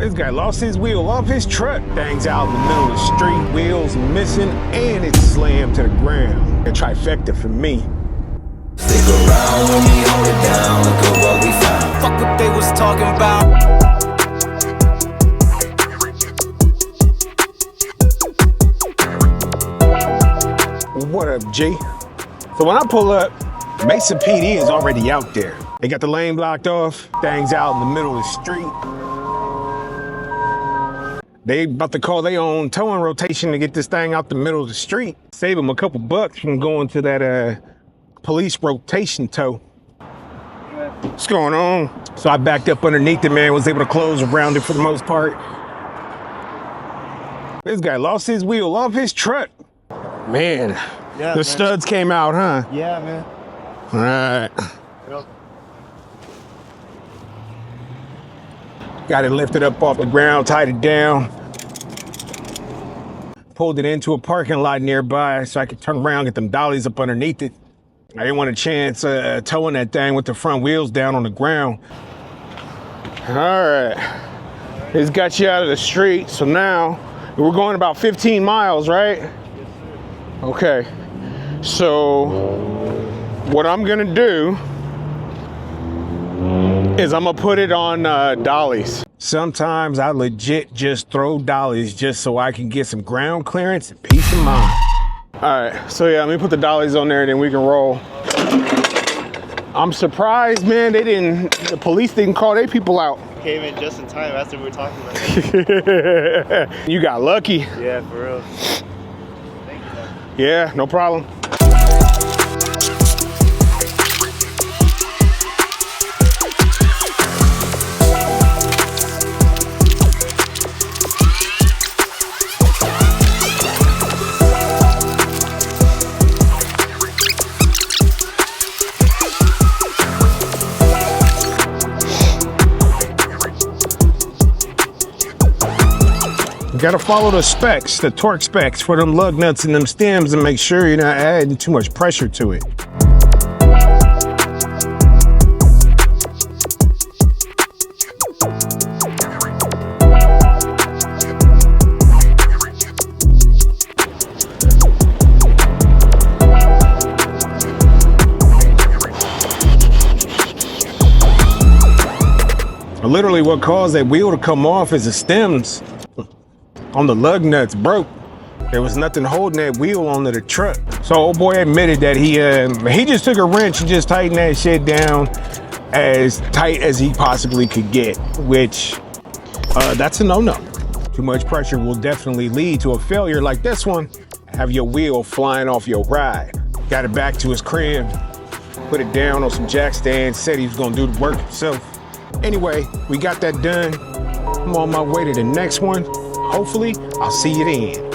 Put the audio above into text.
This guy lost his wheel off his truck. Thing's out in the middle of the street, wheels missing, and it's slammed to the ground. A trifecta for me. Stick around when we hold it down. Look at what we found. Fuck what they was talking about. What up, G? So when I pull up, Mesa PD is already out there. They got the lane blocked off. Thing's out in the middle of the street. They about to call their own towing rotation to get this thing out the middle of the street. Save them a couple bucks from going to that police rotation tow. What's going on? So I backed up underneath it, man, was able to close around it for the most part. This guy lost his wheel off his truck. Man, yeah, the studs came out, huh? Yeah, man. All right. Yep. Got it lifted up off the ground, tied it down. Pulled it into a parking lot nearby so I could turn around, get them dollies up underneath it. I didn't want a chance towing that thing with the front wheels down on the ground. All right. It's got you out of the street, so now we're going about 15 miles, right? Yes, sir. Okay. So what I'm gonna do is I'm gonna put it on dollies. Sometimes I legit just throw dollies just so I can get some ground clearance and peace of mind. All right, so yeah, let me put the dollies on there and then we can roll. I'm surprised, man, the police didn't call their people out. Came in just in time after we were talking about it. You got lucky. Yeah, for real. Thank you, man. Yeah, no problem. You gotta follow the specs, the torque specs for them lug nuts and them stems and make sure you're not adding too much pressure to it. Literally what caused that wheel to come off is the stems on the lug nuts broke. There was nothing holding that wheel onto the truck. So old boy admitted that he just took a wrench and just tightened that shit down as tight as he possibly could get, which that's a no-no. Too much pressure will definitely lead to a failure like this one. Have your wheel flying off your ride. Got it back to his crib, put it down on some jack stands, said he was gonna do the work himself. Anyway, we got that done. I'm on my way to the next one. Hopefully, I'll see you then.